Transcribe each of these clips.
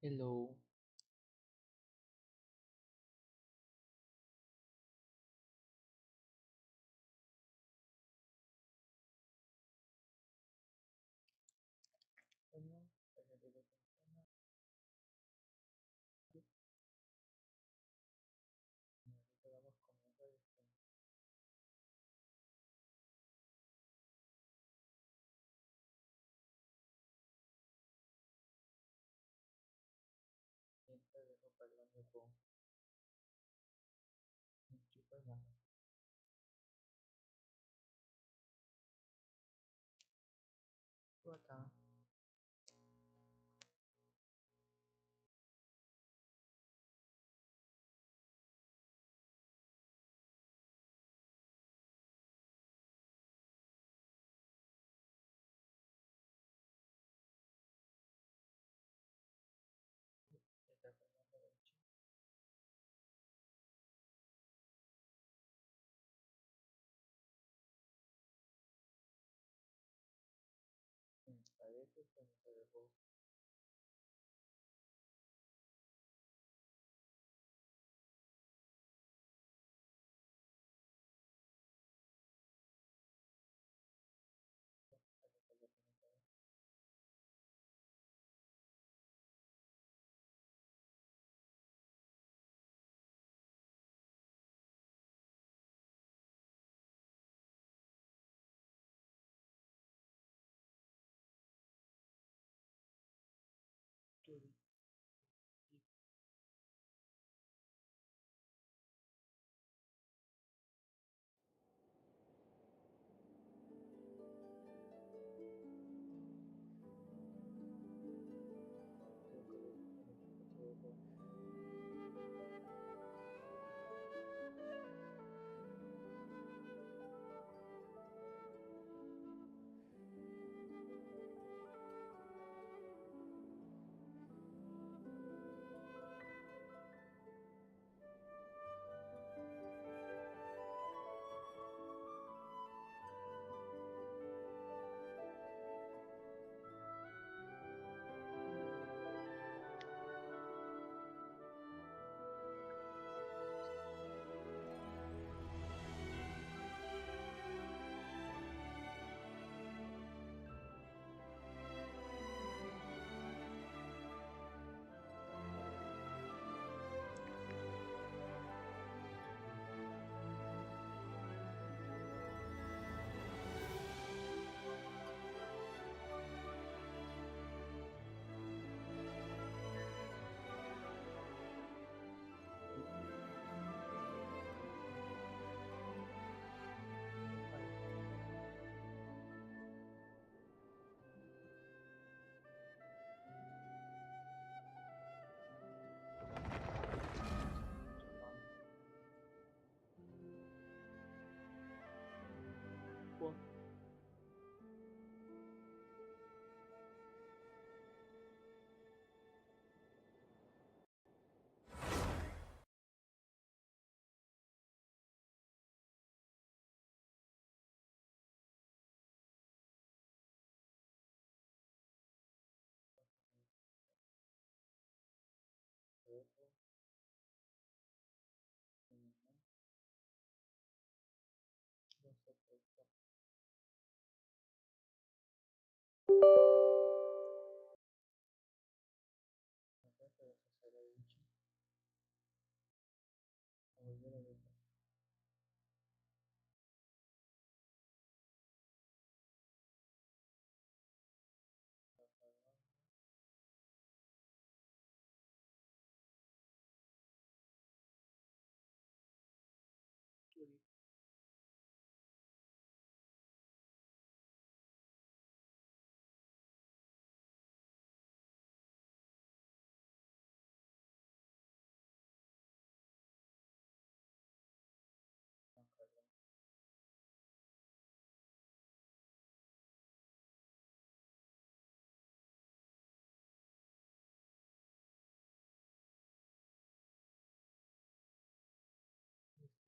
Hello, bueno, pues ya digo que funciona. Y ahorita damos comienzo a mientras dejo hablando con un chico hermano. Acá, está formando el chico. Me parece que no se dejó. Parece que ya tiene que ver. Tú, creo que el chico se dejó. Pon, dejo. No sé por qué. No sé, pero se lo he dicho. A volver a verlo. Tú, no, Carlos.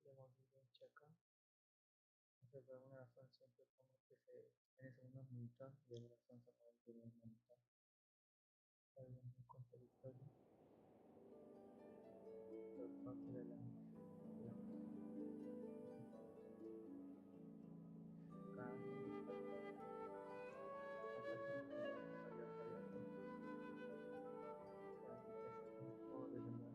Le volví a checar. No sé, por alguna razón siempre pongo que se en el segundo monitor y de razón se pone el primer monitor. algo muy contradictorio por parte de la cada uno la persona que va a desarrollar variables para que ese tipo de lenguaje.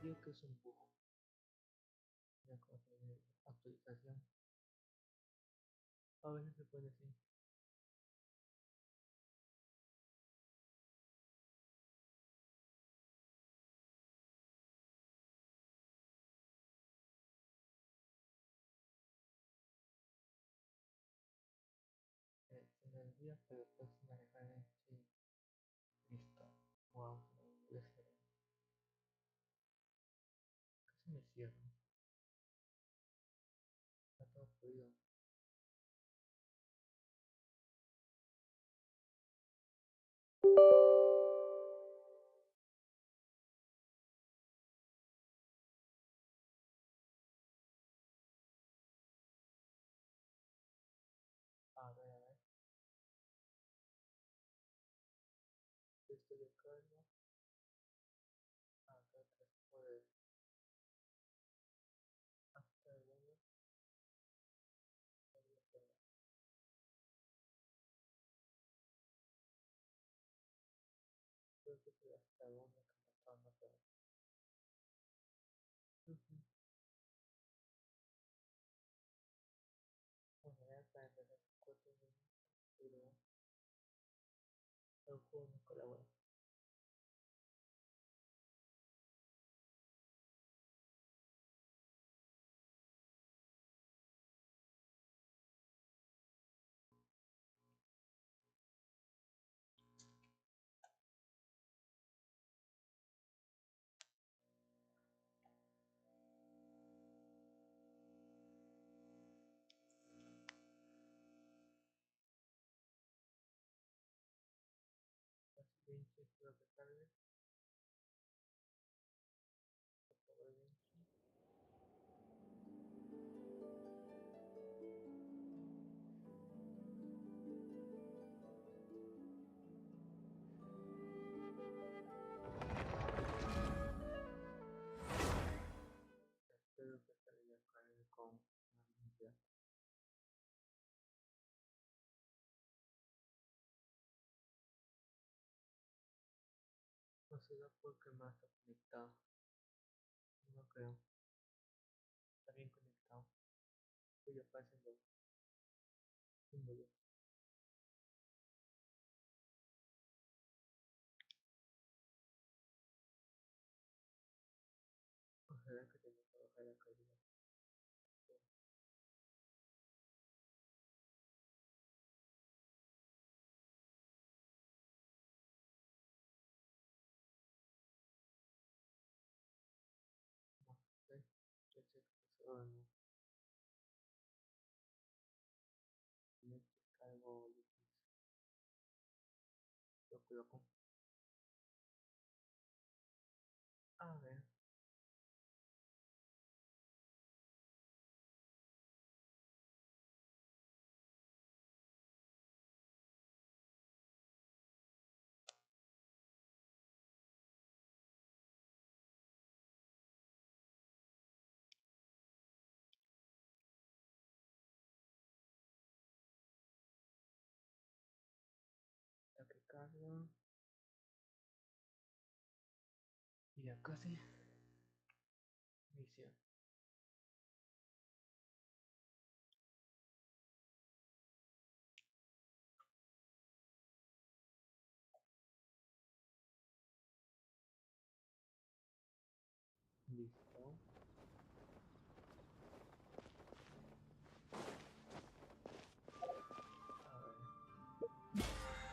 Digo que es un bug, una cosa de actualización. A veces se puede decir, en el día, pero después manejar en sí, listo. Wow, puede ser. Casi me cierro. Está todo fluido. A ver, esto de carga. Acá puede hasta algunos creo que es hasta uno que me está matando. Bueno, ya para empezar 4 minutos, pero el juego no colabora. Casi 20 creo que tarde. Pobre Genshin. Espero que salga a caer con una mundial. No será porque más está conectado. No creo. Está bien conectado. Voy a pasar el símbolo. Ojalá que tenga que bajar la calidad. No sé. Yo sé que pasó en algo difícil. Lo coloco. A ver. La que carga. Y ya casi. Misión. Listo. A ver.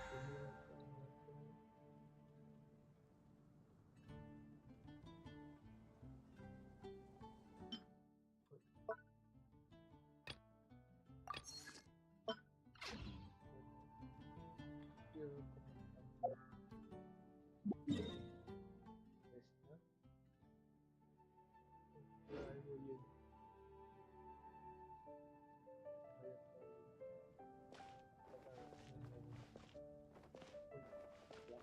Primero como quiero como esta. Algo bien. Voy a tratar nuevo. Uy, ya.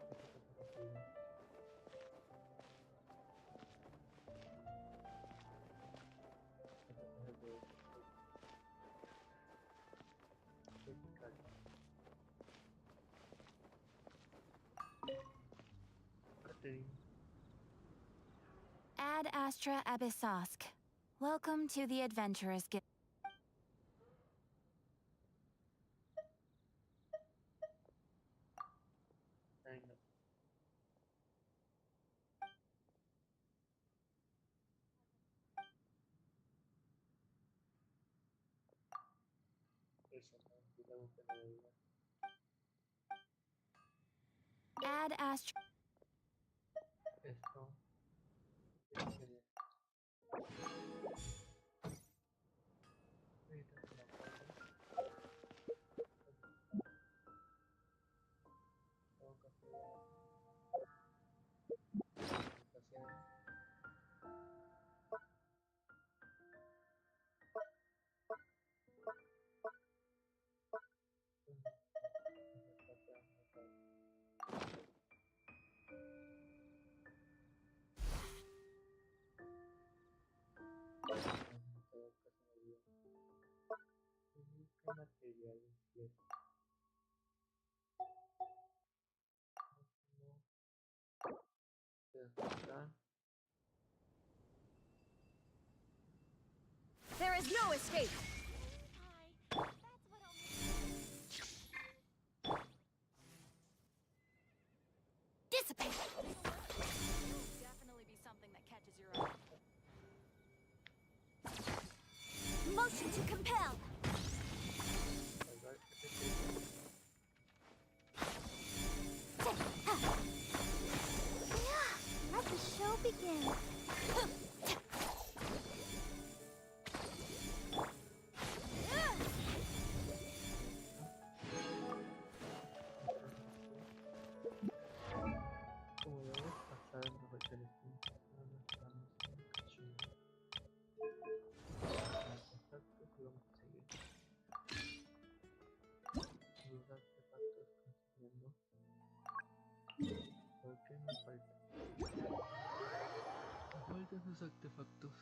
Esto se fue rápido. Esto es el de vertical. Catering. Ad Astra Abyssosk. Welcome to the Adventurous Guild. Ay, no. Eso no, digamos que no lo diga. Ad Astra. Esto. Esto sería. Ahorita se lo pongo. Tengo que hacer la presentación. Busca materiales y esto. No. Acá. There is no escape. Dissipate. Definitely be something that catches your eye. Motion to compel. Let the show begin. Como debes pasar el mejor telescopio, no nos quedamos en cachín. Exacto, y vamos a seguir. Los artefactos consiguiendo. ¿Por qué me faltan? Me faltan los artefactos.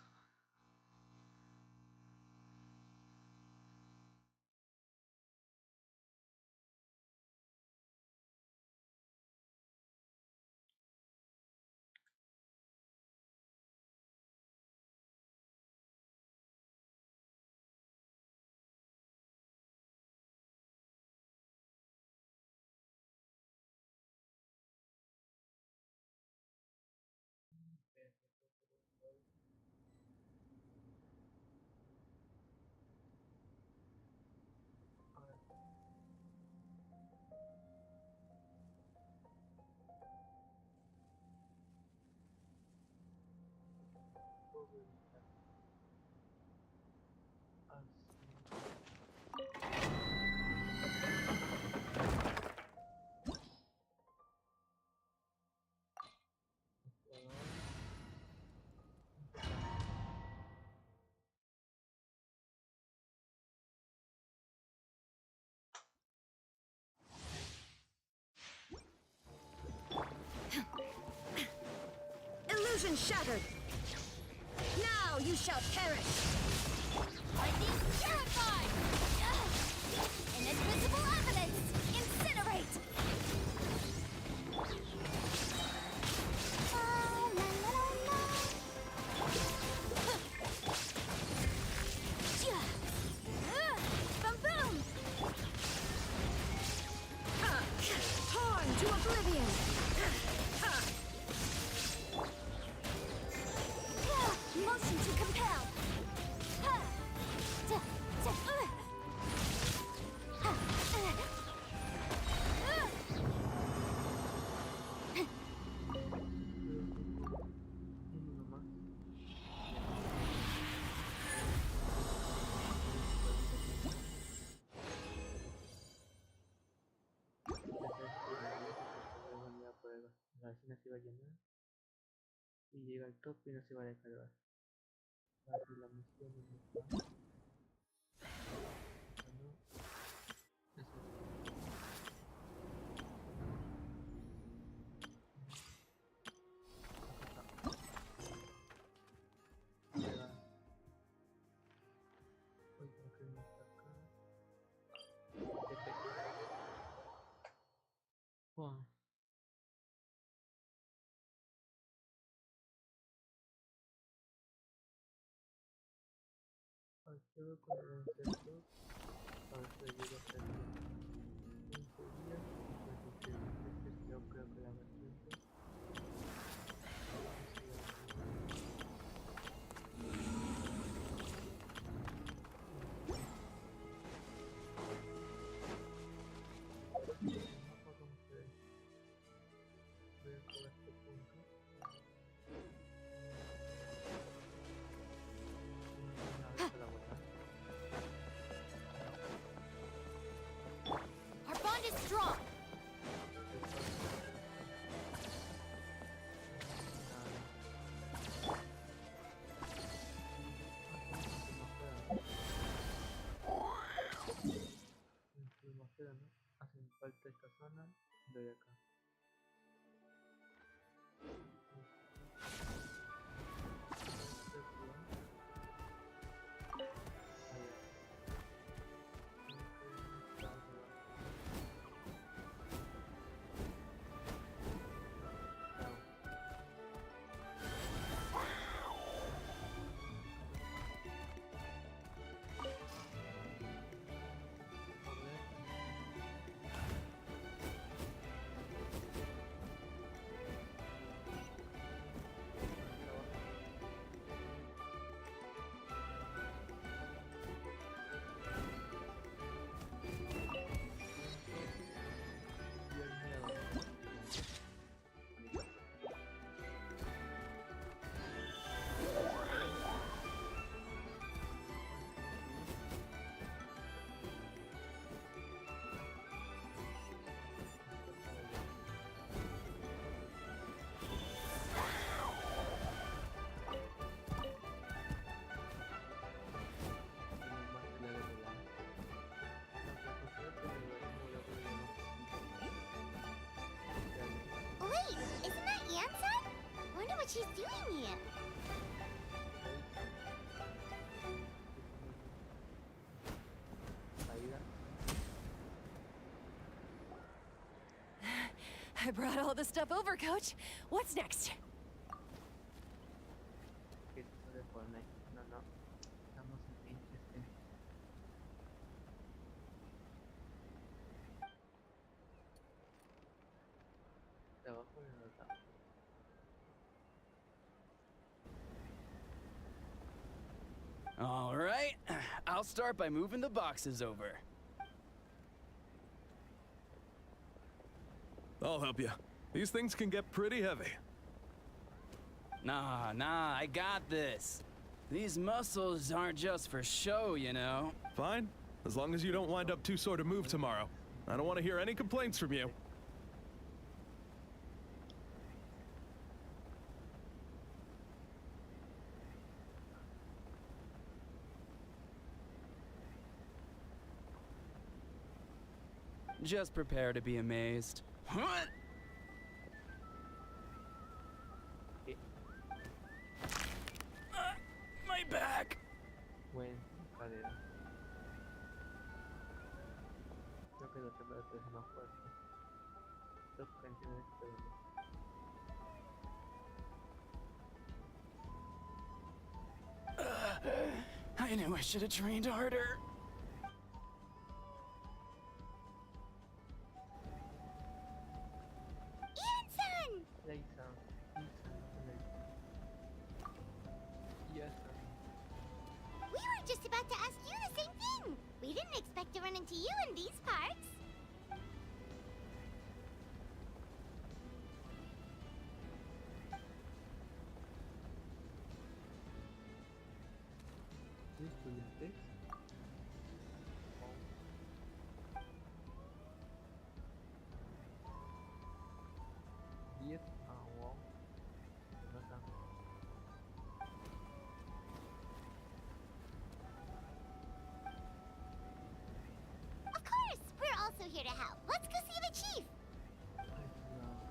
A ver. Puedo evitar. Illusion shattered. Now you shall perish. Lightning purified. Inadmissible evidence. Incinerate. Boom boom. Torn to oblivion. se va a llenar y llega al top y no se va a descargar. Para que la misión no está. No, eso es. Llega. Uy, ¿por qué no está acá? Wow. Activo con el concepto. A ver si ayuda a hacerlo. 15 días y pues suscribirse. Este es yo creo que la vertiente. El mapa como se ve. Voy a jugar este punto. Una vez a la vuelta. Our bond is strong. Hacen falta esta zona de acá. Wait, isn't that Yansan? Wonder what she's doing here. I brought all the stuff over, Coach. What's next? No, no. Estamos en pinche este. De abajo de los datos. All right, I'll start by moving the boxes over. I'll help you. These things can get pretty heavy. Nah, I got this. These muscles aren't just for show, you know. Fine, as long as you don't wind up too sore to move tomorrow. I don't want to hear any complaints from you. Just prepare to be amazed. What? My back! Buen cadera. Creo que la temperatura es más fuerte. Tengo que entender este dolor. I knew I should have trained harder. We were just about to ask you the same thing. We didn't expect to run into you in these parts. Estudiantes. 10 a to help. Let's go see the chief. Ay, no.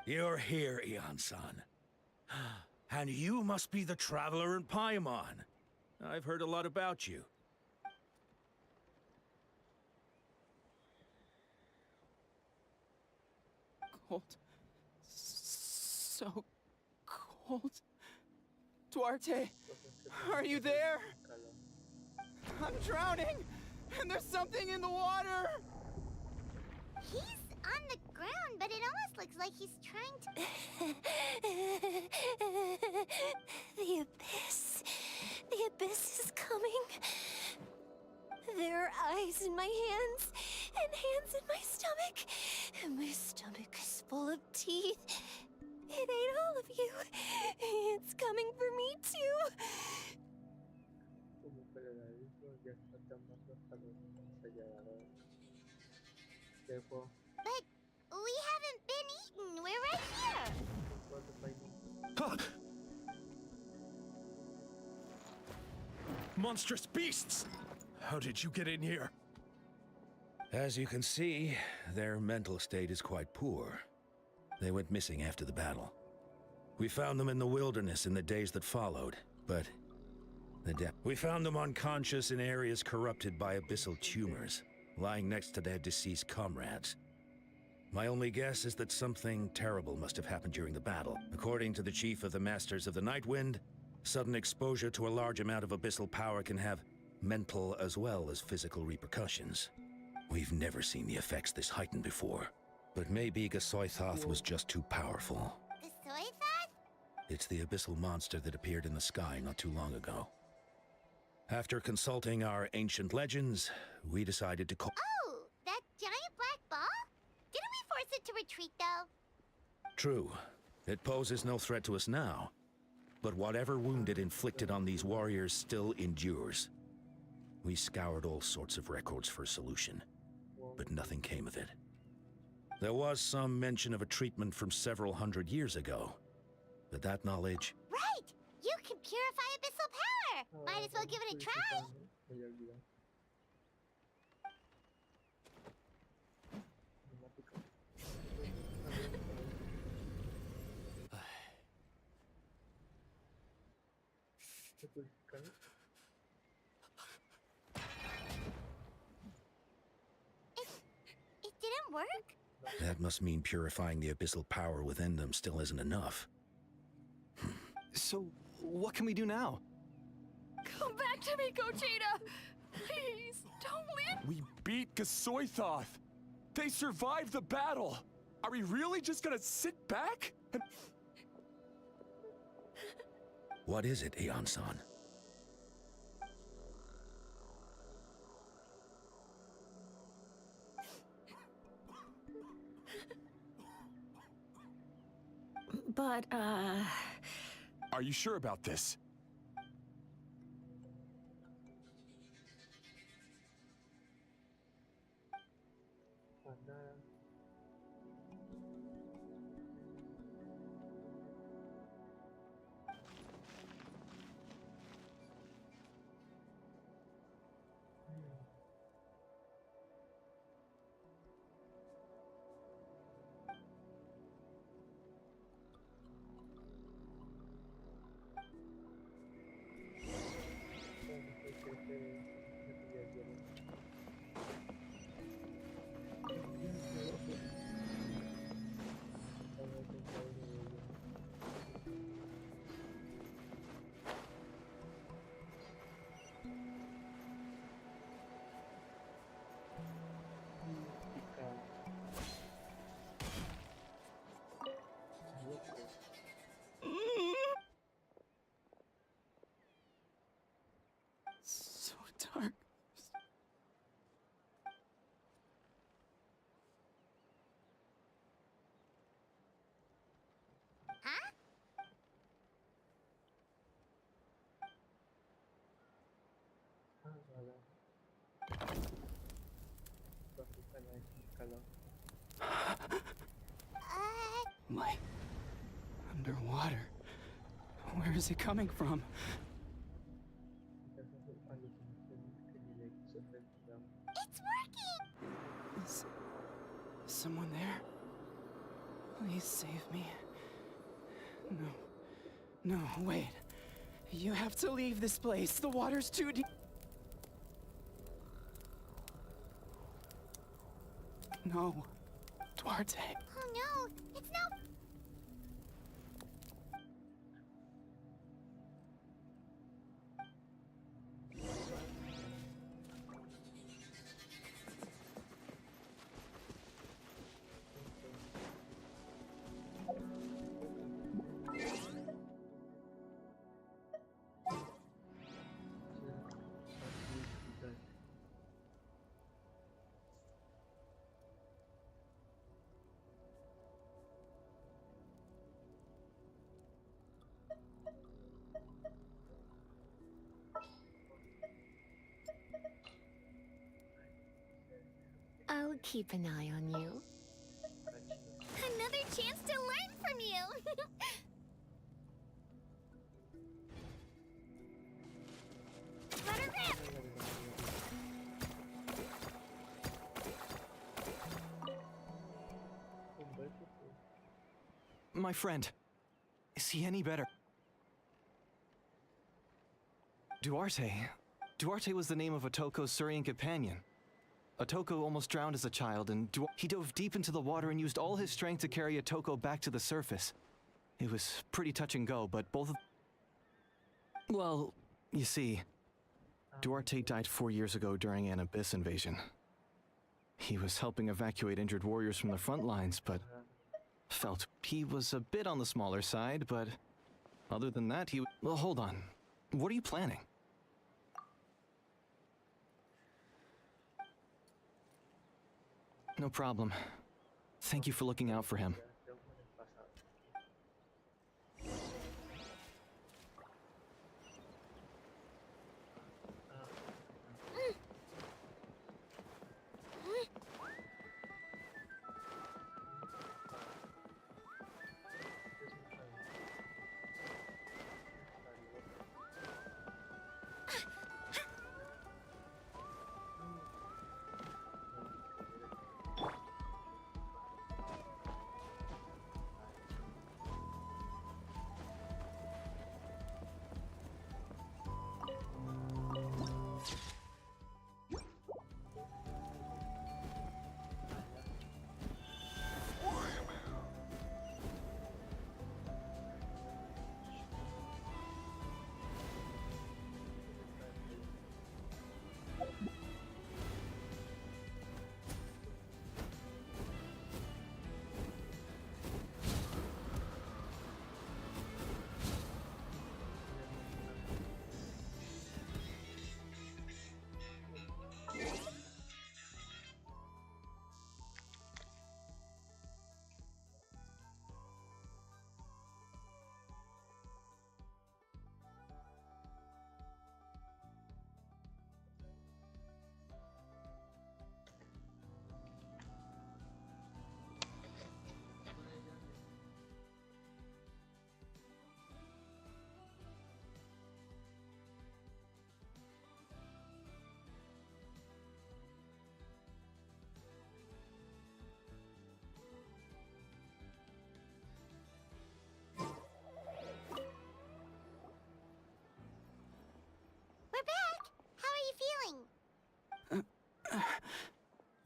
You're here, Ian-san. And you must be the traveler in Paimon. I've heard a lot about you. Cold. So cold. Duarte, are you there? I'm drowning, and there's something in the water. He's on the ground, but it almost looks like he's trying to... The abyss. The abyss is coming. There are eyes in my hands, and hands in my stomach. And my stomach is full of teeth. It ate all of you. It's coming for me too. Como federalismo ya está tomando hasta los selladores. Debo But we haven't been eaten. We're right here. cuando Paimon Huh! Monstrous beasts! How did you get in here? As you can see, their mental state is quite poor. They went missing after the battle. We found them in the wilderness in the days that followed, but we found them unconscious in areas corrupted by abyssal tumors, lying next to their deceased comrades. My only guess is that something terrible must have happened during the battle. According to the chief of the Masters of the Nightwind, sudden exposure to a large amount of abyssal power can have mental as well as physical repercussions. We've never seen the effects this heightened before, but maybe Gasoithoth was just too powerful. The soy thought? It's the abyssal monster that appeared in the sky not too long ago. After consulting our ancient legends, we decided to call... Oh, that giant black ball? Didn't we force it to retreat, though? True, it poses no threat to us now, but whatever wound it inflicted on these warriors still endures. We scoured all sorts of records for a solution, but nothing came of it. There was some mention of a treatment from several hundred years ago, but that knowledge... Right! You can purify abyssal power. Might as well give it a try. Me había olvidado. Automático. ¿Qué purificar? It didn't work? That must mean purifying the abyssal power within them still isn't enough. So, what can we do now? Come back to me, Gogeta! Please, don't leave. We beat Gasoithoth! They survived the battle! Are we really just gonna sit back? And What is it, Aeon-san? But, are you sure about this? Nada. So dark. Huh? Voilà. Basukan lagi kalau Light. Underwater. Where is it coming from? kita sampai halusinasi ke nilai surface dalam It's working! Is someone there? Please save me. No. No, wait. You have to leave this place. The water's too deep. No. Duarte. Oh no, it's not. I'll keep an eye on you. Another chance to learn from you! Let her rip! My friend. Is he any better? Duarte. Duarte was the name of Otoko's Surian companion. Otoko almost drowned as a child, and he dove deep into the water and used all his strength to carry Otoko back to the surface. It was pretty touch and go, but both of... Well, you see, Duarte died 4 years ago during an abyss invasion. He was helping evacuate injured warriors from the front lines, but felt he was a bit on the smaller side, but other than that, he... Well, hold on. What are you planning? No problem. Thank you for looking out for him.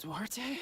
Duarte?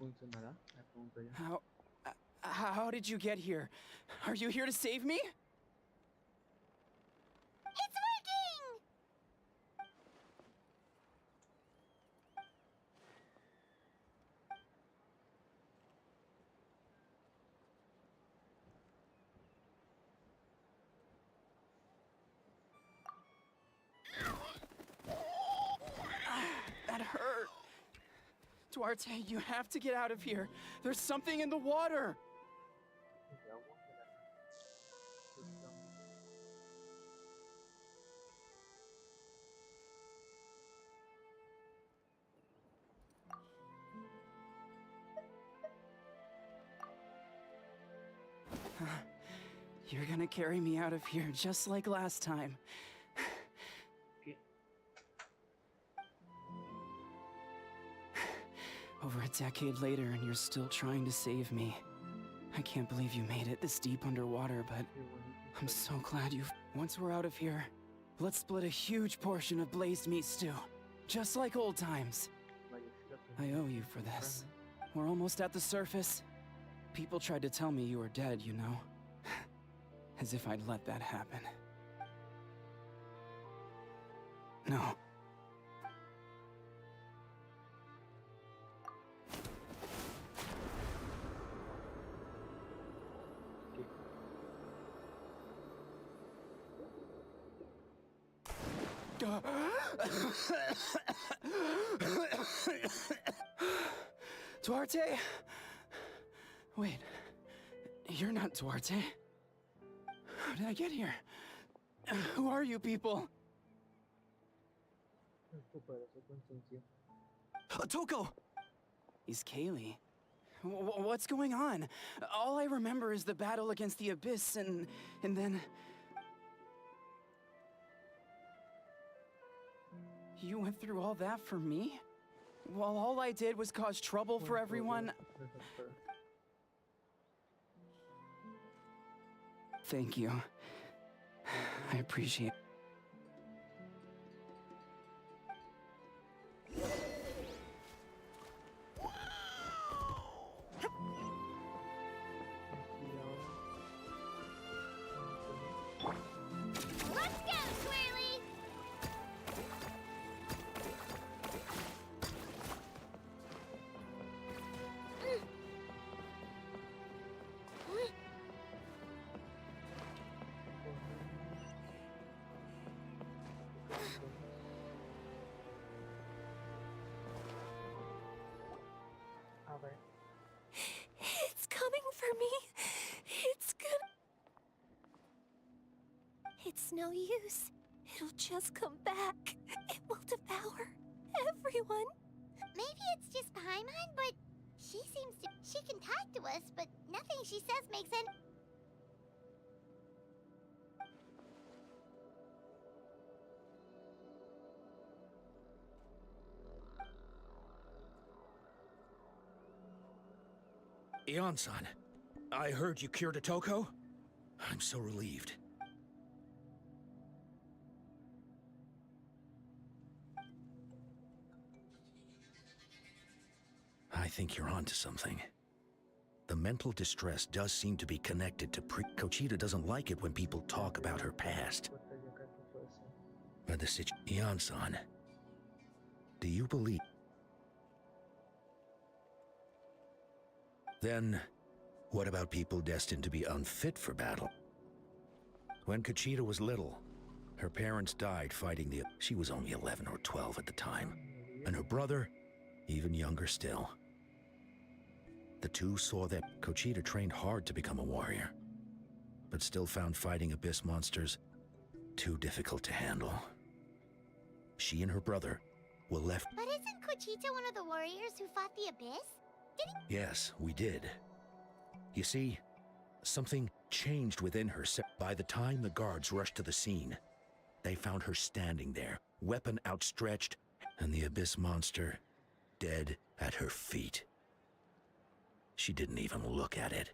¿Funcionará? Me pregunto yo. How did you get here? Are you here to save me? It's working! That hurt. Duarte, you have to get out of here. There's something in the water. ¿Es agua? ¿Será? You're gonna carry me out of here just like last time. ¿Qué? Over a decade later, and you're still trying to save me. I can't believe you made it this deep underwater, but Qué bonito. I'm so glad you. Once we're out of here, let's split a huge portion of blazed meat stew. Just like old times. Vaya, sí la I owe you for this. We're almost at the surface. People tried to tell me you were dead, you know? As if I'd let that happen. No. Duarte? Wait, you're not Duarte. How did I get here? Who are you people? Recupera su conciencia. Toko! He's Kaylee. What's going on? All I remember is the battle against the Abyss and then... You went through all that for me? While all I did was cause trouble for everyone? Thank you. I appreciate it. Let's go, Swirly! A ver. It's coming for me. It's gonna... It's no use. It'll just come back. It will devour everyone. Maybe it's just Paimon, but she seems to... She can talk to us, but nothing she says makes any... Ion-san, I heard you cured a Toko? I'm so relieved. I think you're onto something. The mental distress does seem to be connected to Kochita doesn't like it when people talk about her past. But the situation... Ion-san, do you believe... Then, what about people destined to be unfit for battle? When Conchita was little, her parents died fighting the... She was only 11 or 12 at the time, and her brother, even younger still. The two saw that Conchita trained hard to become a warrior, but still found fighting abyss monsters too difficult to handle. She and her brother were left... But isn't Conchita one of the warriors who fought the abyss? Yes, we did. You see, something changed within her. By the time the guards rushed to the scene, they found her standing there, weapon outstretched, and the abyss monster dead at her feet. She didn't even look at it,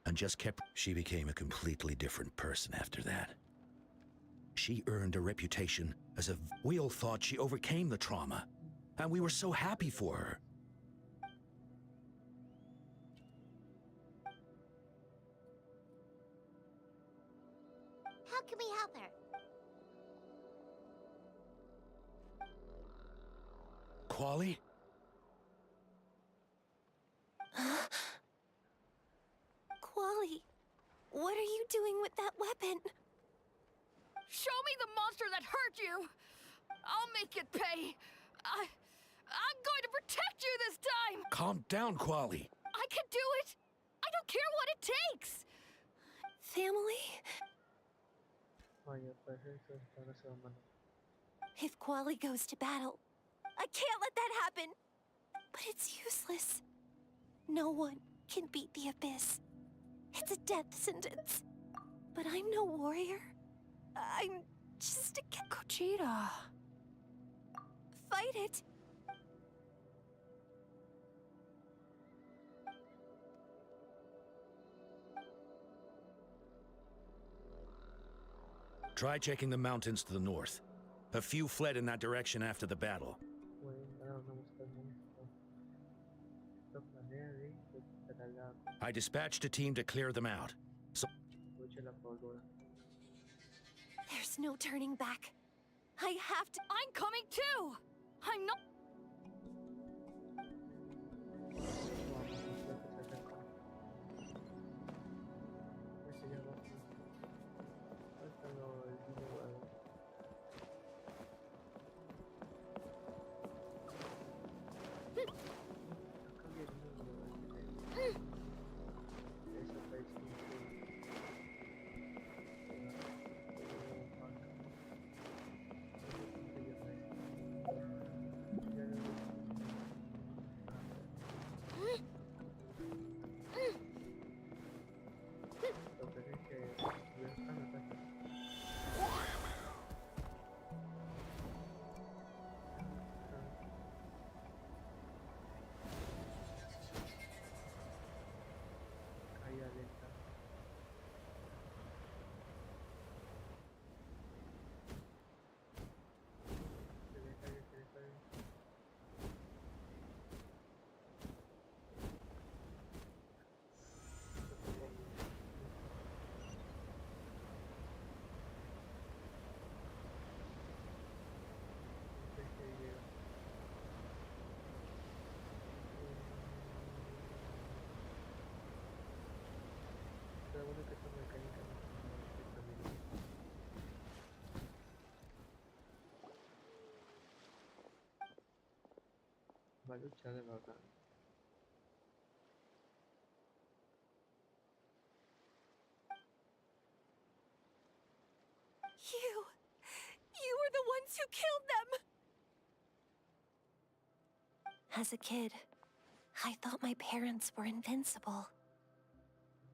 and just kept... She became a completely different person after that. She earned a reputation as a... We all thought she overcame the trauma, and we were so happy for her. How can we help her? Quali? Quali, what are you doing with that weapon? Show me the monster that hurt you! I'll make it pay! I'm going to protect you this time! Calm down, Quali. I can do it! I don't care what it takes! Family? Vaya, pues eso ahora se va a mandar. If Quali goes to battle, I can't let that happen! But it's useless. No one can beat the abyss. It's a death sentence. But I'm no warrior. I'm just a Conchita. Fight it. Try checking the mountains to the north. A few fled in that direction after the battle. Voy a dar una busca al monstruo. Esto planea de recuperar la... I dispatched a team to clear them out. Escuche la pólvora. There's no turning back. I have to... I'm coming too! I'm not... Vamos, creo que se acerca. Ese ya va. Suéltalo, el niño huevo. Acá viene el niño huevo. Esa traición. Caída lenta. Se le cae, se le cae. Pero bueno que esta mecánica no está bien. Va a luchar de verdad. You were the ones who killed them! As a kid, I thought my parents were invincible.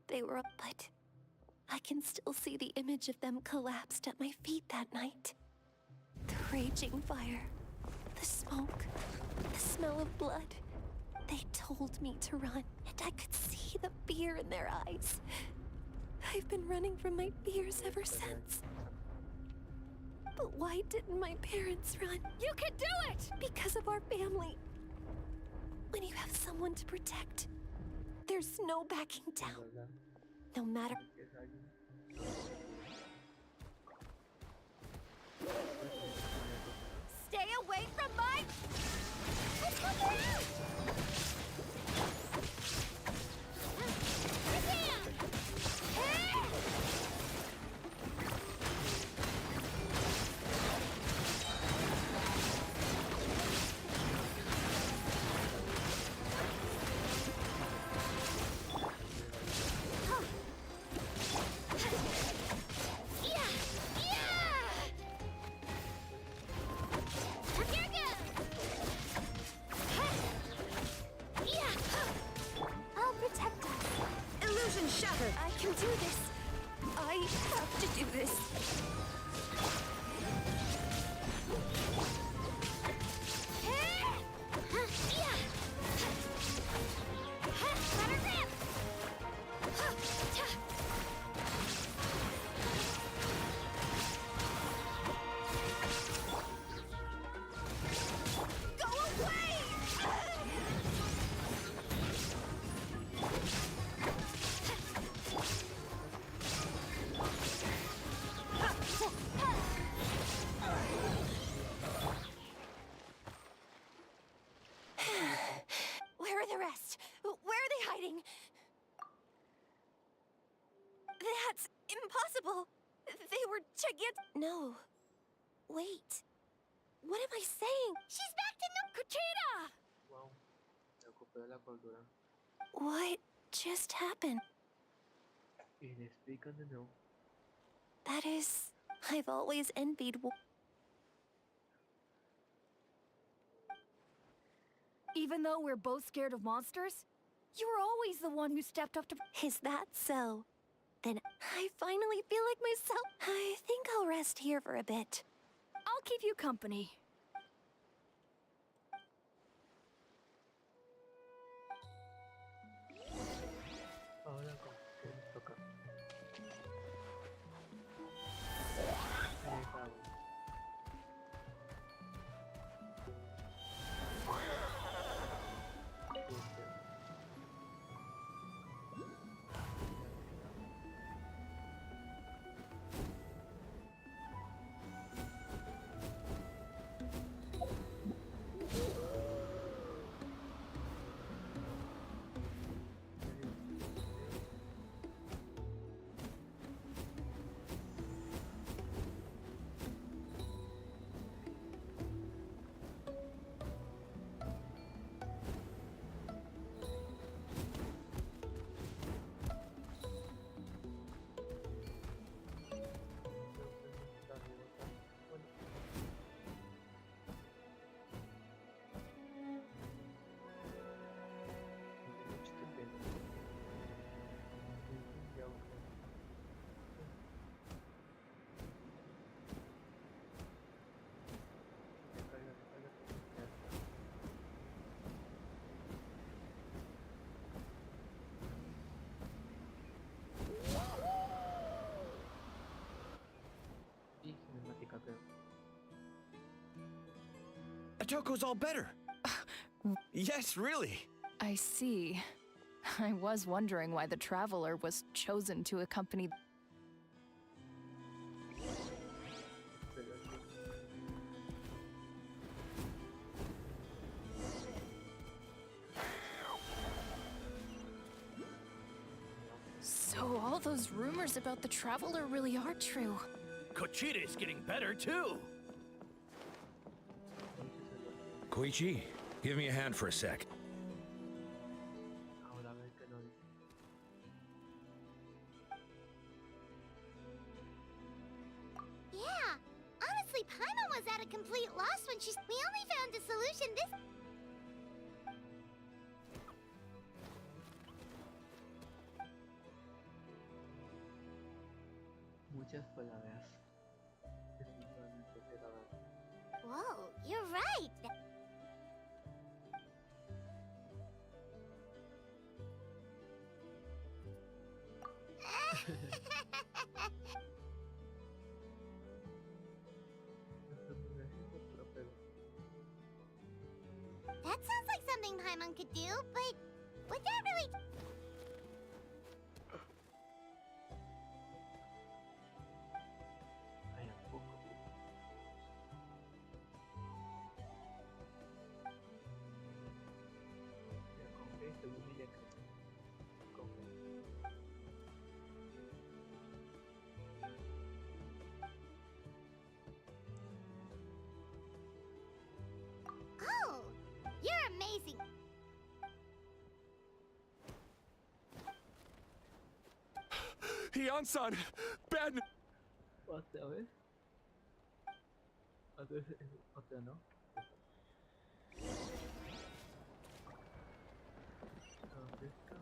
They were, but I can still see the image of them collapsed at my feet that night. The raging fire, the smoke, the smell of blood. They told me to run, and I could see the fear in their eyes. I've been running from my fears ever since. But why didn't my parents run? You can do it! Because of our family. When you have someone to protect, there's no backing down. ¿Verdad? No matter. Que es alguien. Stay away from my... do this. I have to do this. Where are the rest? Where are they hiding? That's impossible. They were gigantic. No. Wait. What am I saying? She's back to Kuchita! Wow, recuperó la cordura. What just happened? Y le explican de nuevo. That is, I've always envied. Even though we're both scared of monsters, you were always the one who stepped up to... Is that so? Then I finally feel like myself. I think I'll rest here for a bit. I'll keep you company. Ahora con qué nos toca. Vamos. Guste. Y cinemática creo. Otoko's all better. Yes, really. I see. I was wondering why the Traveler was chosen to accompany... So all those rumors about the Traveler really are true. Kuchita's getting better too. Koichi, give me a hand for a sec. Ahora a ver qué nos dice. Yeah, honestly, Paimon was at a complete loss when we only found a solution this... Muchas palabras. Definitivamente era verdad. Whoa, you're right. That sounds like something Paimon could do, but would that really... Ay, un poco. Ya con fe, según ella crece. Con fe. Oh, you're amazing. Hyun-san! Bad news! Otra vez. Otra vez, otra no. ¿Dónde está?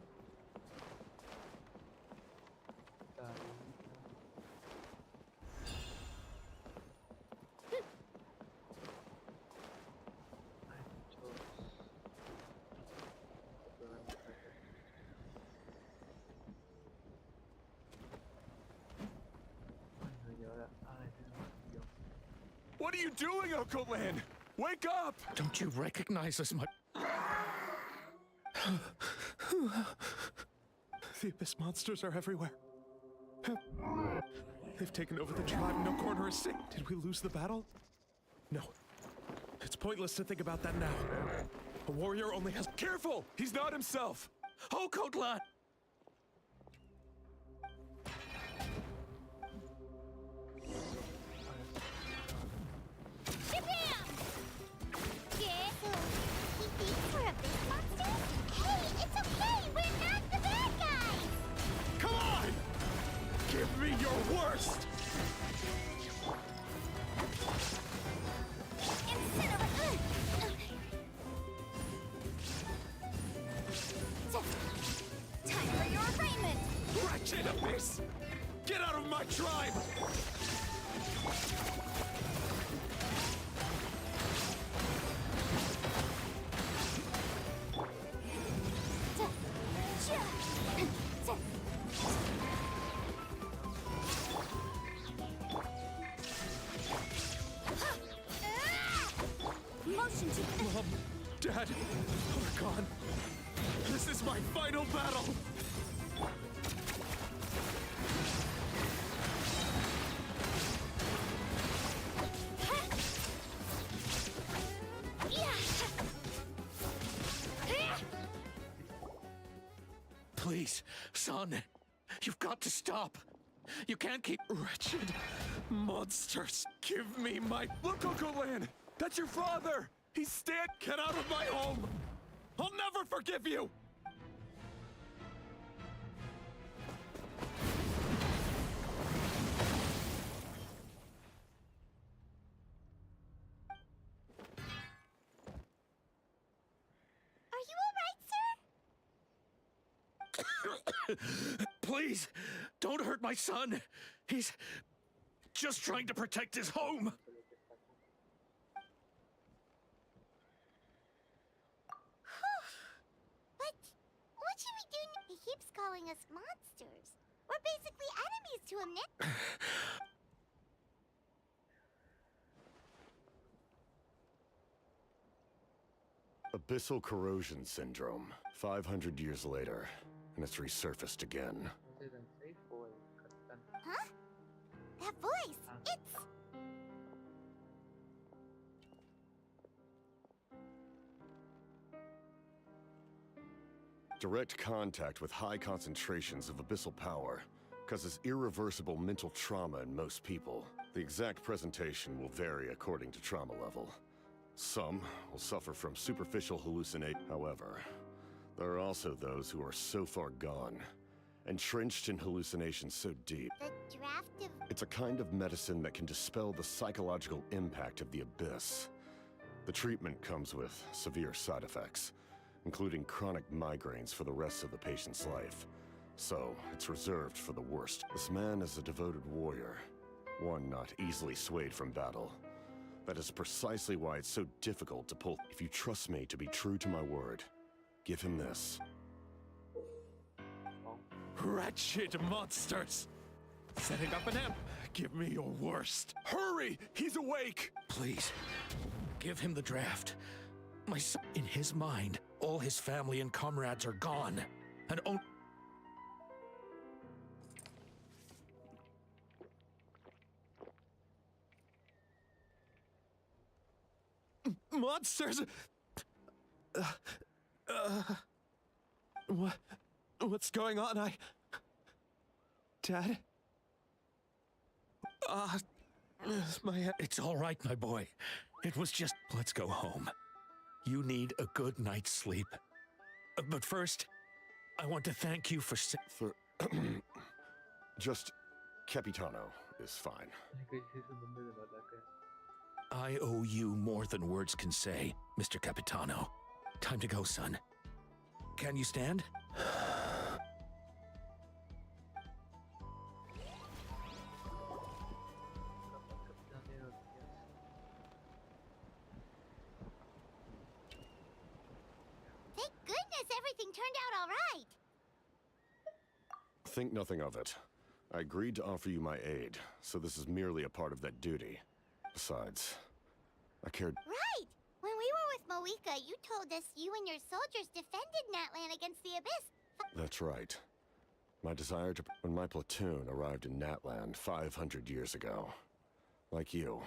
What are you doing, Uncle Lin? Wake up! Don't you recognize us, my... The Abyss monsters are everywhere. They've taken over the tribe. No corner is safe. Did we lose the battle? No. It's pointless to think about that now. A warrior only has... Careful! He's not himself! Oh, Kotlan! Shabam! Yeah, so he thinks we're Abyss monsters? Hey, it's okay! We're not the bad guys! Come on! Give me your worst! Incinerate! Time for your arraignment! Wretched Abyss! Get out of my tribe! Motion to... Mom, Dad, we're gone. This is my final battle! Please, son. You've got to stop. You can't keep... Wretched monsters, give me my... Look, Uncle Lin! That's your father! He's Get out of my home! I'll never forgive you! Are you all right, sir? Please, don't hurt my son. He's just trying to protect his home. But what should we do? He keeps calling us monsters. We're basically enemies to him now. Abyssal corrosion syndrome. 500 years later, and it's resurfaced again. Huh? That voice! It's... Direct contact with high concentrations of abyssal power causes irreversible mental trauma in most people. The exact presentation will vary according to trauma level. Some will suffer from superficial hallucination. However, there are also those who are so far gone, entrenched in hallucinations so deep. the draft of... It's a kind of medicine that can dispel the psychological impact of the abyss. The treatment comes with severe side effects, including chronic migraines for the rest of the patient's life. So, it's reserved for the worst. This man is a devoted warrior, one not easily swayed from battle. That is precisely why it's so difficult to pull. If you trust me to be true to my word, give him this. Wretched monsters! Setting up an amp. Give me your worst. Hurry! He's awake! Please, give him the draft. My son, in his mind, all his family and comrades are gone. And oh, Monsters! What's going on? Dad? My head. it's all right, my boy. It was just... Let's go home. You need a good night's sleep. But first, I want to thank you for... For just Capitano is fine. I owe you more than words can say, Mr. Capitano. Time to go, son. Can you stand? Thank goodness everything turned out all right. Think nothing of it. I agreed to offer you my aid, so this is merely a part of that duty. Besides, I cared. Right! When we were with Moika, you told us you and your soldiers defended Natlan against the Abyss. That's right. My desire to... When my platoon arrived in Natland 500 years ago, like you,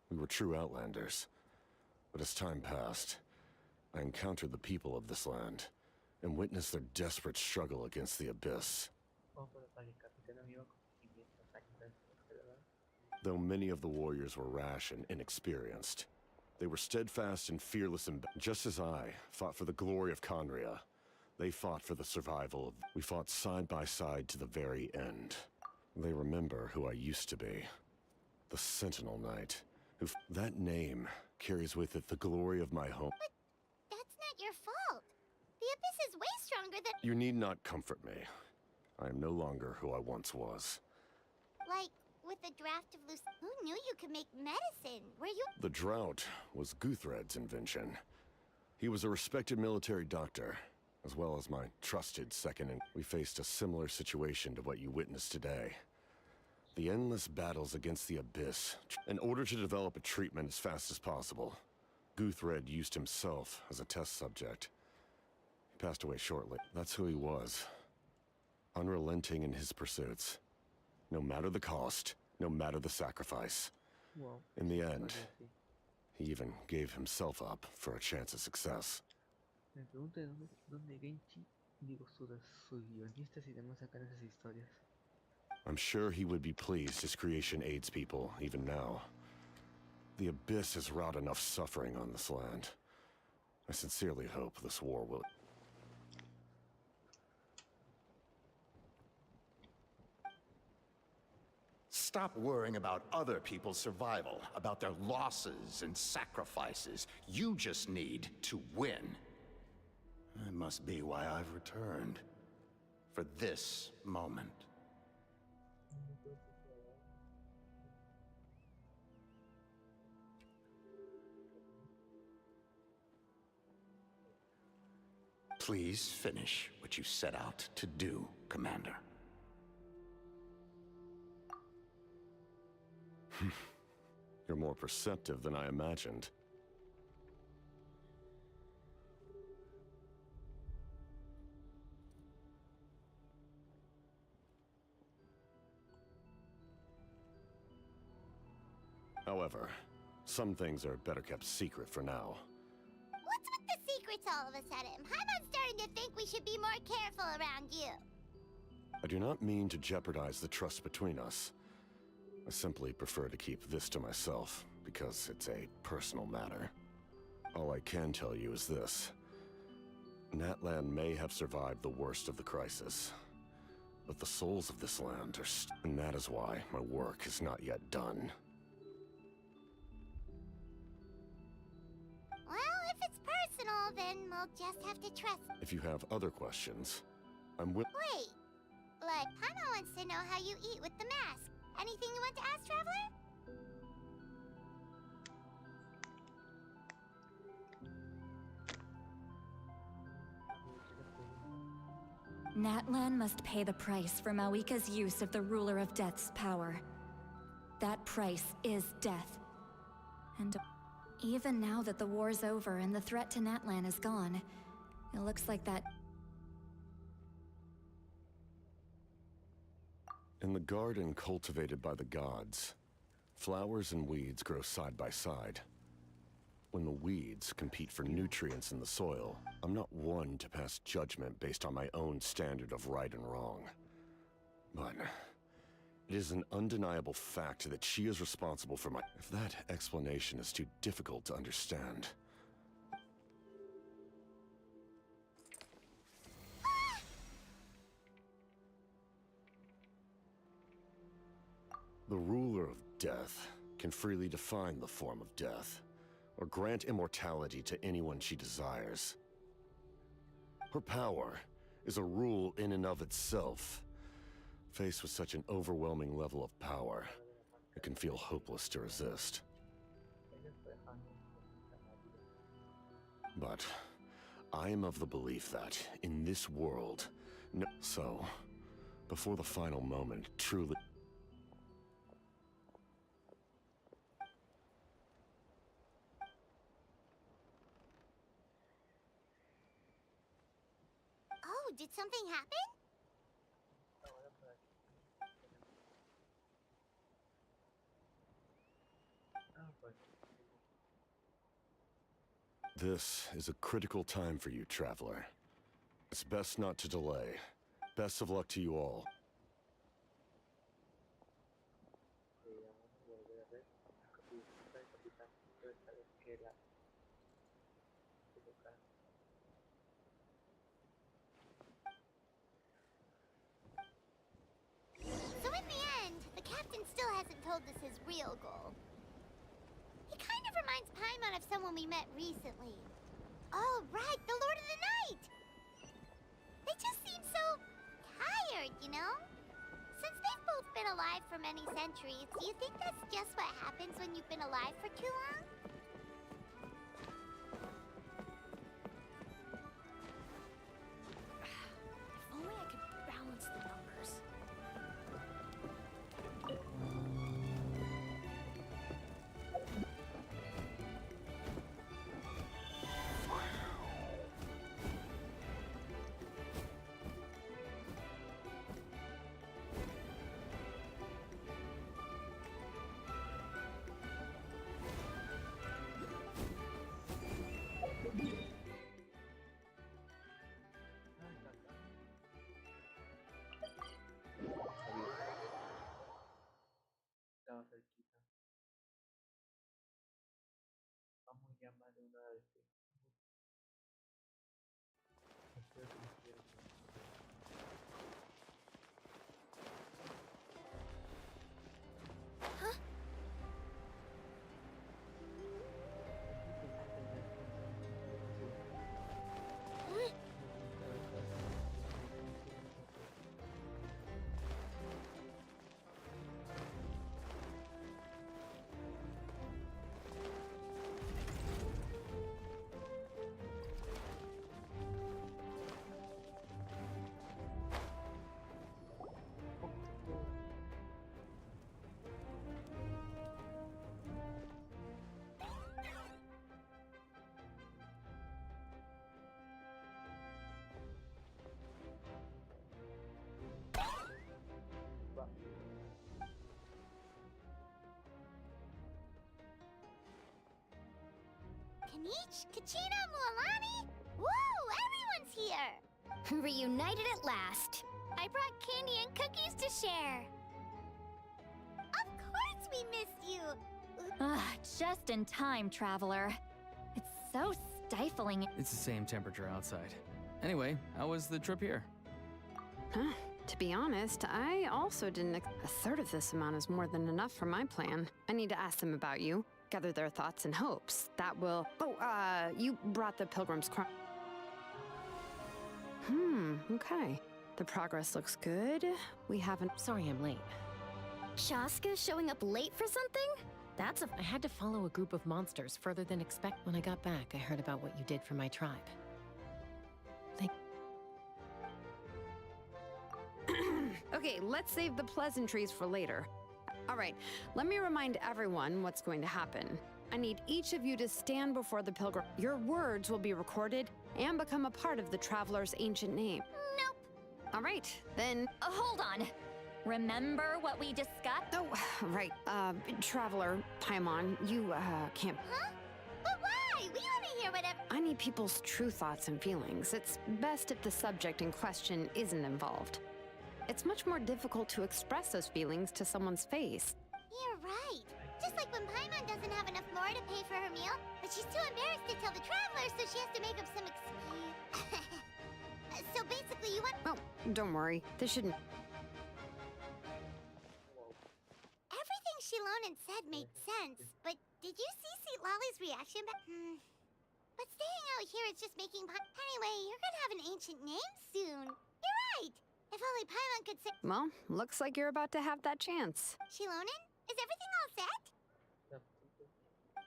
we were true Outlanders. But as time passed, I encountered the people of this land and witnessed their desperate struggle against the Abyss. Though many of the warriors were rash and inexperienced, they were steadfast and fearless, and just as I fought for the glory of Conria, they fought for the survival of... We fought side by side to the very end. They remember who I used to be. The Sentinel Knight. That name carries with it the glory of my home. But that's not your fault. The Abyss is way stronger than... You need not comfort me. I am no longer who I once was. Like, with the draft of Lucy... Who knew you could make medicine? Were you... The drought was Guthred's invention. He was a respected military doctor, as well as my trusted second, and we faced a similar situation to what you witnessed today. The endless battles against the Abyss. In order to develop a treatment as fast as possible, Guthred used himself as a test subject. He passed away shortly. That's who he was. Unrelenting in his pursuits. No matter the cost, no matter the sacrifice. Wow. In the end, he even gave himself up for a chance of success. Me pregunto de dónde Genshin, digo, sus guionistas y demás sacan esas historias. I'm sure he would be pleased his creation aids people, even now. The Abyss has wrought enough suffering on this land. I sincerely hope this war will... Stop worrying about other people's survival, about their losses and sacrifices. You just need to win. That must be why I've returned. For this moment. Please finish what you set out to do, Commander. You're more perceptive than I imagined. However, some things are better kept secret for now. What's with the secrets all of a sudden? I'm starting to think we should be more careful around you. I do not mean to jeopardize the trust between us. I simply prefer to keep this to myself, because it's a personal matter. All I can tell you is this. Natlan may have survived the worst of the crisis, but the souls of this land are and that is why my work is not yet done. Well, if it's personal, then we'll just have to trust. If you have other questions, I'm willing. Wait. Like, Paimon wants to know how you eat with the mask. Anything you want to ask, Traveler? Natlan must pay the price for Mawika's use of the Ruler of Death's power. That price is death. And even now that the war's over and the threat to Natlan is gone, it looks like that... In the garden cultivated by the gods, flowers and weeds grow side by side. When the weeds compete for nutrients in the soil, I'm not one to pass judgment based on my own standard of right and wrong. But it is an undeniable fact that she is responsible for my... If that explanation is too difficult to understand... The ruler of death can freely define the form of death, or grant immortality to anyone she desires. Her power is a rule in and of itself. Faced with such an overwhelming level of power, it can feel hopeless to resist. But I am of the belief that, in this world, so, before the final moment truly... Oh, did something happen? Ahora por aquí. Ah, pues. This is a critical time for you, traveler. It's best not to delay. Best of luck to you all. Vamos a volver a ver la capitulista del capitán. Entonces sabes que la colocar. So in the end, the captain still hasn't told us his real goal. He kind of reminds Paimon of someone we met recently. Oh, right, the Lord of the Night! They just seem so tired, you know? Since they've both been alive for many centuries, do you think that's just what happens when you've been alive for too long? If only I could balance the numbers. Ah, está acá. Estaba cerquita. Vamos a llamar de una vez. Espero que me quiera. Kanich, Kachina, Mualani? Woo, everyone's here! Reunited at last. I brought candy and cookies to share. Of course we missed you! Just in time, traveler. It's so stifling. It's the same temperature outside. Anyway, how was the trip here? Huh. To be honest, I also didn't. A third of this amount is more than enough for my plan. I need to ask them about you, gather their thoughts and hopes. That will. Oh, you brought the Pilgrim's Crown. Okay. The progress looks good. We haven't. Sorry I'm late. Shaska showing up late for something? I had to follow a group of monsters further than expect. When I got back, I heard about what you did for my tribe. Okay, let's save the pleasantries for later. All right, let me remind everyone what's going to happen. I need each of you to stand before the pilgrim. Your words will be recorded and become a part of the traveler's ancient name. Nope. All right, then. Hold on. Remember what we discussed? Oh, right. Traveler, Paimon, you, can't. Huh? But why? We want to hear whatever. I need people's true thoughts and feelings. It's best if the subject in question isn't involved. It's much more difficult to express those feelings to someone's face. You're right. Just like when Paimon doesn't have enough lore to pay for her meal, but she's too embarrassed to tell the travelers, so she has to make up some excuse. So basically, you want. Oh, don't worry. This shouldn't. Everything Shilonen said made sense, but did you see Seat Lolly's reaction back? But staying out here is just making. Anyway, you're gonna have an ancient name soon. You're right. If only Paimon could say. Well, looks like you're about to have that chance. Shilonen, is everything all set?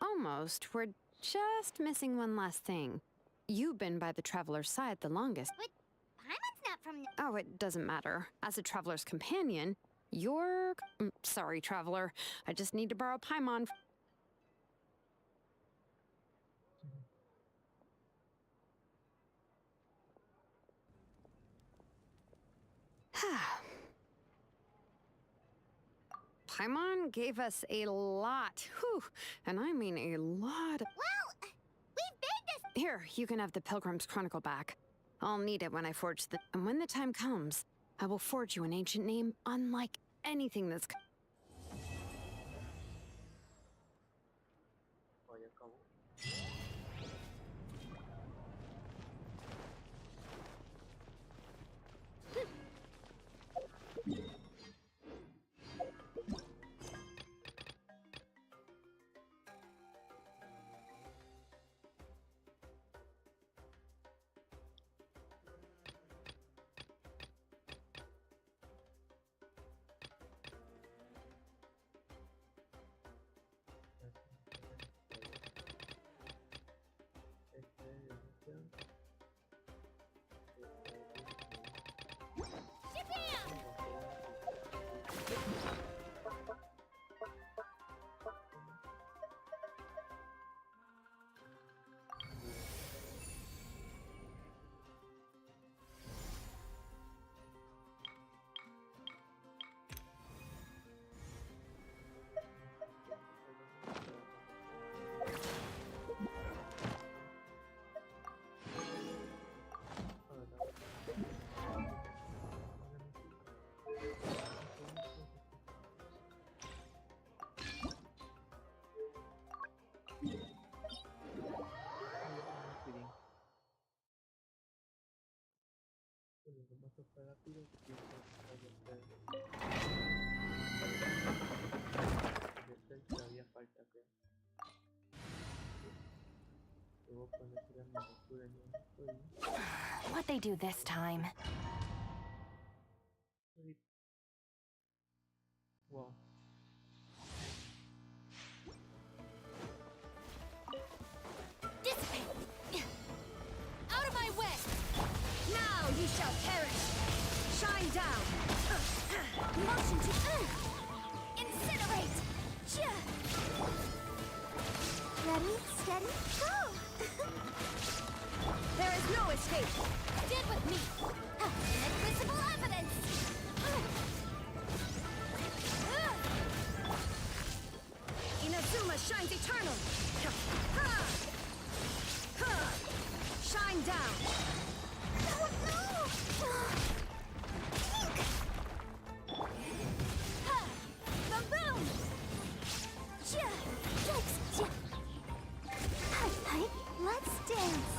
Almost. We're just missing one last thing. You've been by the traveler's side the longest. But Paimon's not from. Oh, it doesn't matter. As a traveler's companion, you're. Sorry, traveler. I just need to borrow Paimon. Paimon gave us a lot. Whew. And I mean a lot. Well, we've made this. Here, you can have the Pilgrim's Chronicle back. I'll need it when I forge the... And when the time comes, I will forge you an ancient name unlike anything that's... Oh, ya acabó. Bueno, lo más rápido que todavía falta, creo. Luego cuando siga mi lectura What'd they do this time? Wow. Dissipate! Out of my way! Now you shall perish! Shine down! Motion to... Incinerate! Ready, steady, go! There is no escape! Stand with me! Inadmissible evidence! Inazuma shines eternal! Shine down! Oh no! Boom! Let's dance!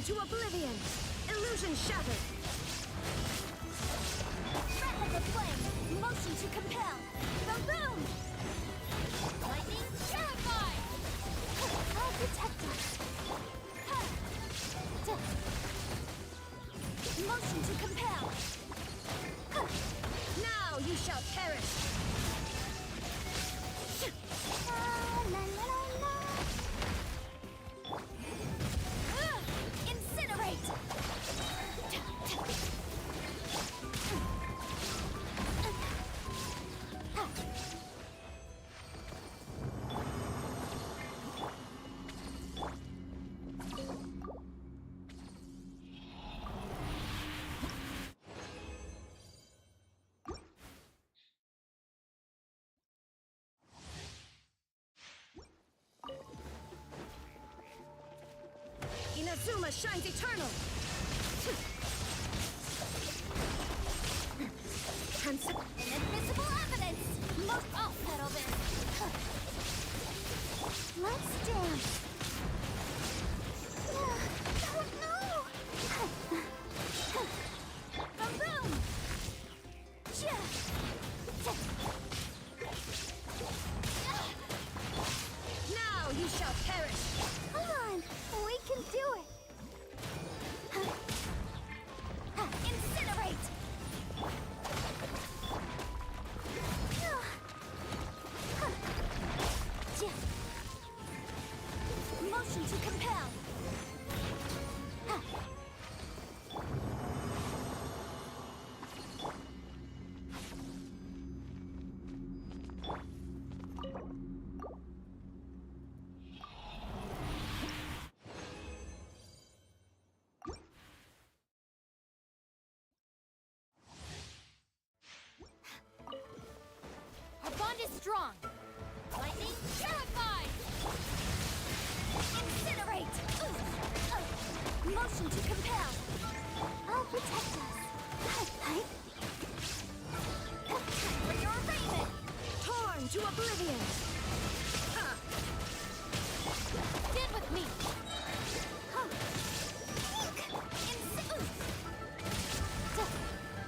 To oblivion! Illusion shattered! Breath of the flame! Motion to compel! Boom! Lightning terrified! I'll protect us! Motion to compel! Now you shall perish! La la la la! Incinerate! Inazuma shines eternal! Inadmissible evidence! I'll settle this! Let's dance! Oh no! Boom! Now you shall perish! Come on! We can do it! Incinerate! Motion to compel. I'll protect us. For your arraignment. Torn to oblivion. Stand with me.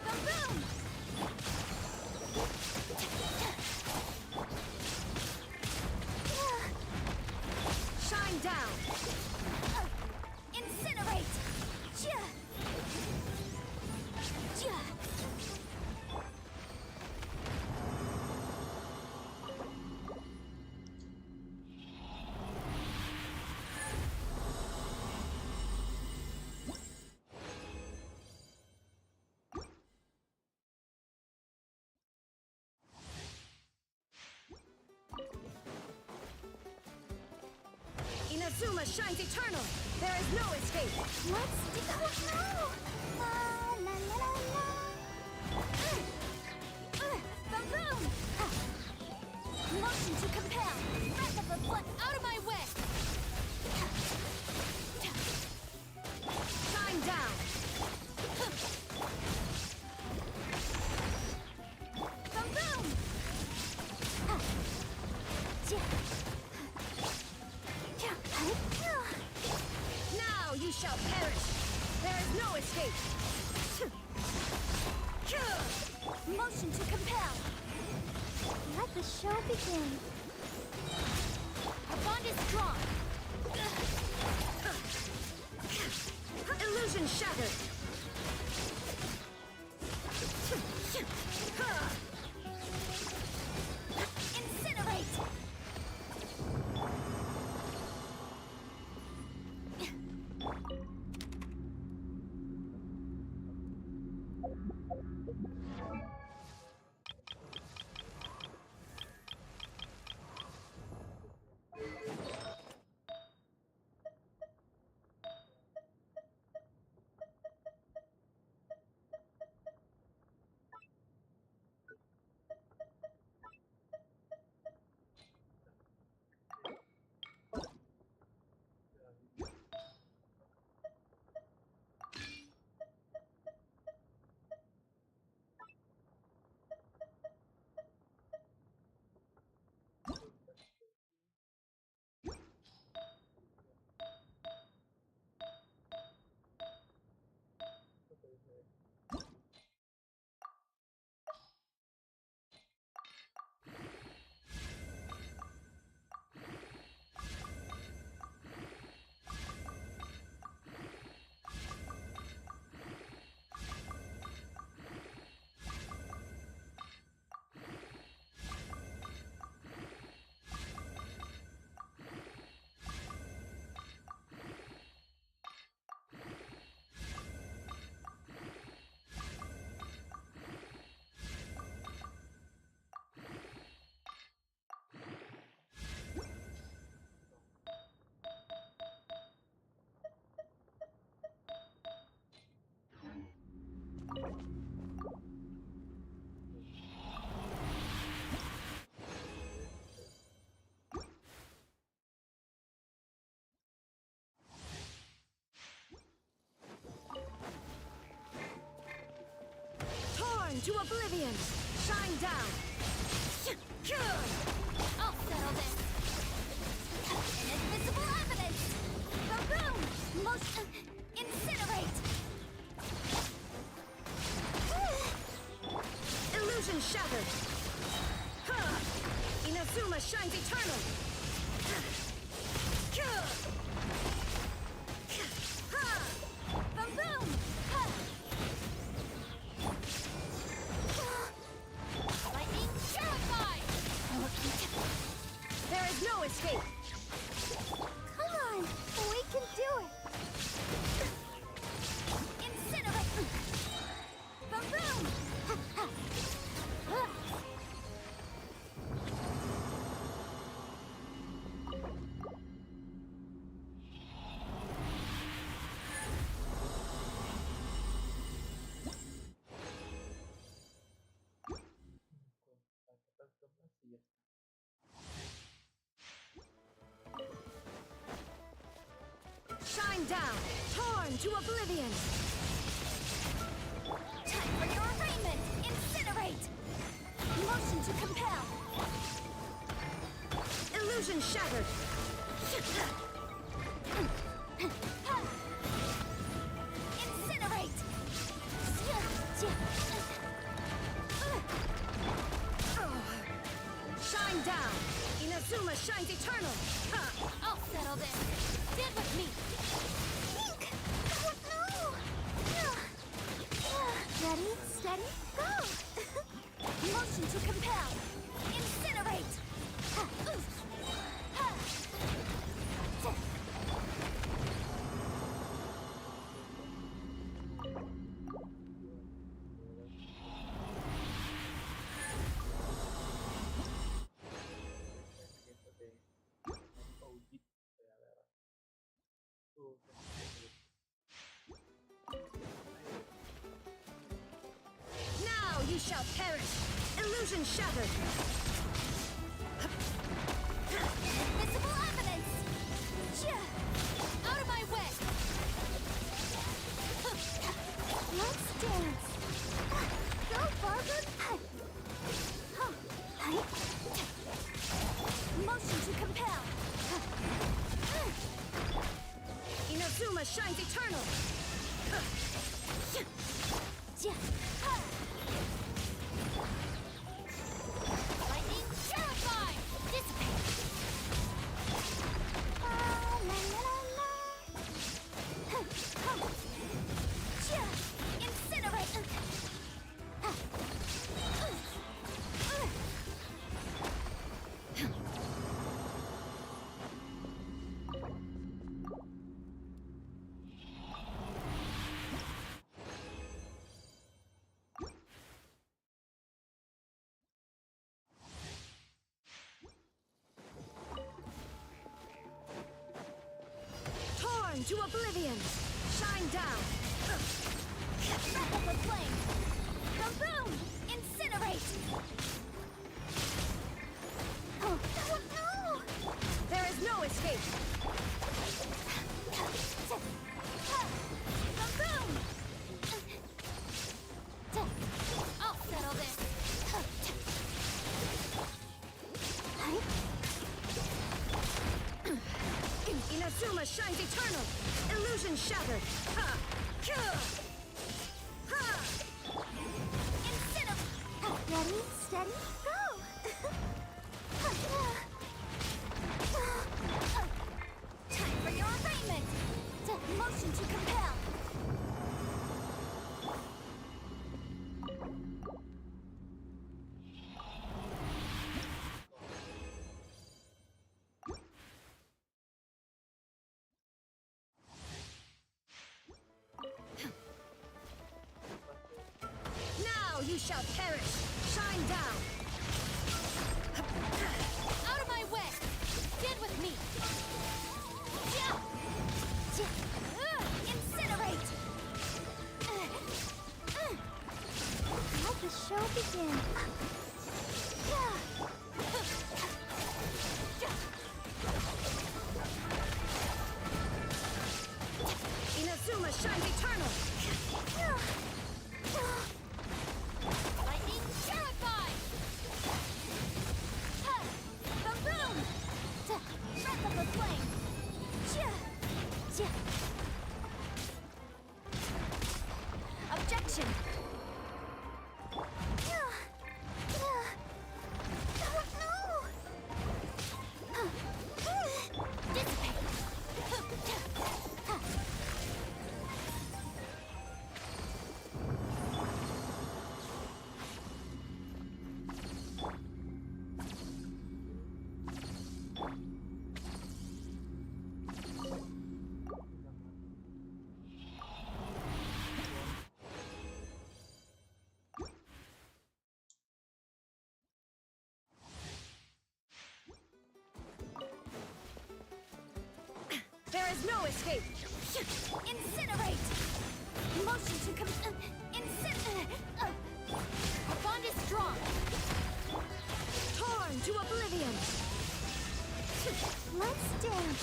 Boom! Shine down. Incinerate. Inazuma shines eternal. There is no escape. Let's do now. La la la la. Boom! Motion to compel. Breath of the blood out of my way. Shine down. Boom! Now you shall perish. There is no escape. Motion to compel. Let the show begin. Our bond is strong. Illusion shattered. Incinerate. To oblivion! Shine down! I'll settle this! Inadmissible evidence! Boom! Motion... Incinerate! Illusion shattered! Inazuma shines eternal! Boom! Lightning purified! There is no escape! Come on! We can do it! Incinerate! Boom! Shine down! Torn to oblivion! Time for your arraignment! Incinerate! Motion to compel! Illusion shattered! Incinerate! Shine down! Inazuma shines eternal! I'll settle this! Stand with me! Link! No! Ready, steady, go! Motion to compel! Incinerate! Now you shall perish! Illusion shattered! Invisible evidence! Out of my way! Let's dance! Go forward! Motion to compel! Inazuma shines eternal! Lightning terrified! Dissipate! Incinerate! Torn to oblivion! Shine down! Wrap up the flame! Kaboom! Incinerate! Oh, no! There is no escape! Kaboom! I'll settle this! Inazuma shines eternal! Illusion shattered! Ha! Ha! Ready, steady, go! Time for your arraignment! Motion to compel! Now you shall perish! Shine down! Out of my way! Stand with me! Incinerate! Let the show begin! Inazuma shines eternal! Lightning terrified! Kaboom! Breath of the flame! Objection! Dissipate! There is no escape! Incinerate! Motion to incinerate! Our bond is strong! Torn to oblivion! Let's dance!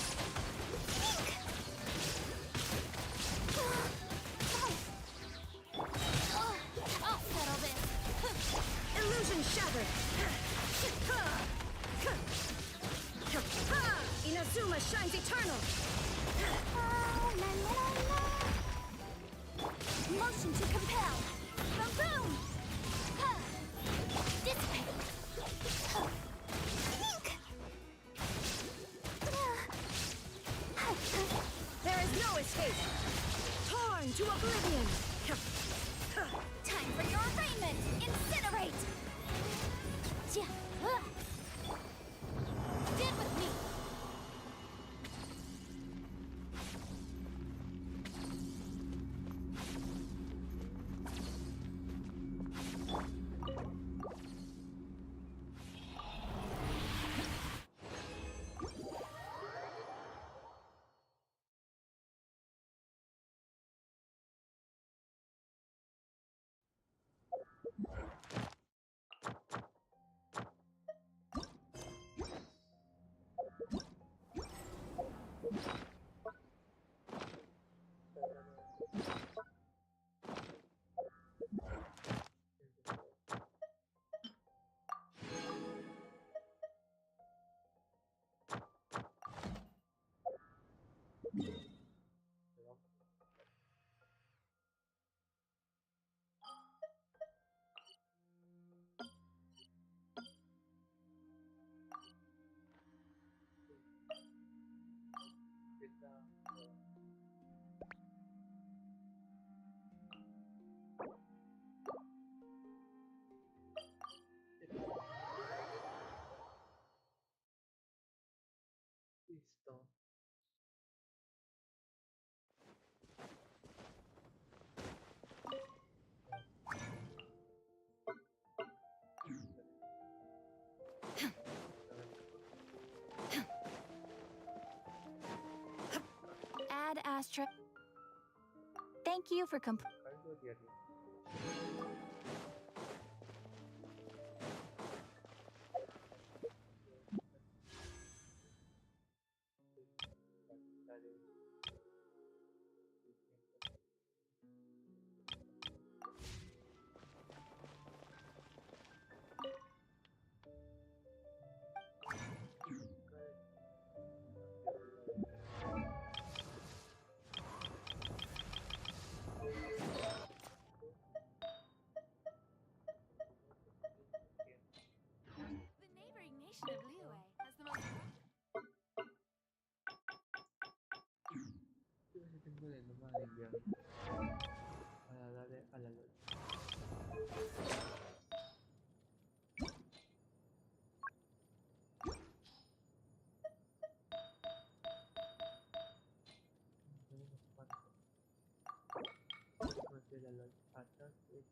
There's no escape! Torn to oblivion! Time for your arraignment! Incinerate! Stand with me! Listo. Add asterisk. Thank you for Algo diario. The neighboring nation of Liyue has the most. Yo sí tengo el nombre de invierno para darle a la luz. La luz atrás de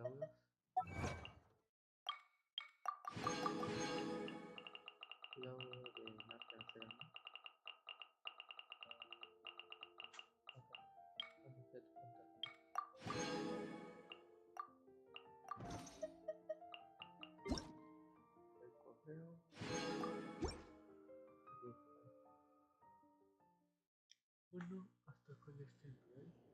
euros. Luego de la tercera, ¿no? Acá, vamos a descontar. El correo. Listo. Bueno, hasta con este video.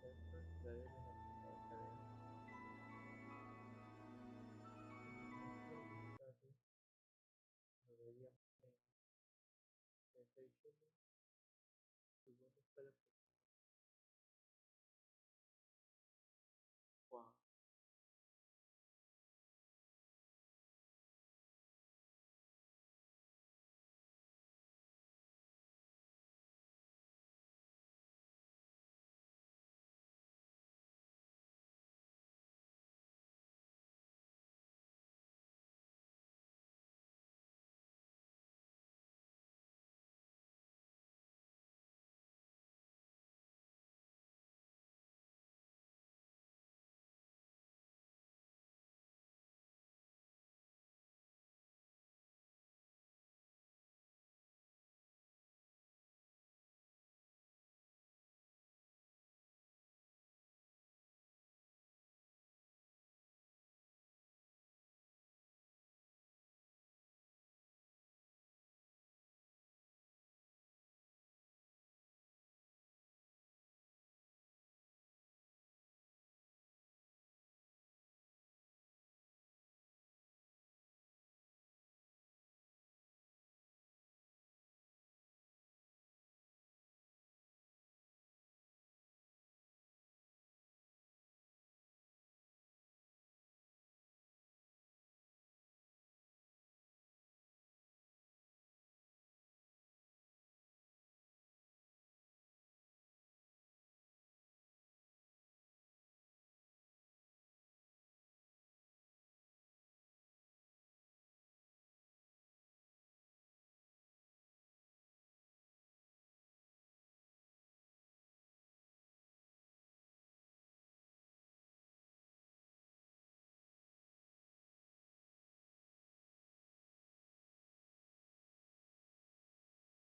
Espero que les haya gustado. Deberíamos en 6 y bueno, espero que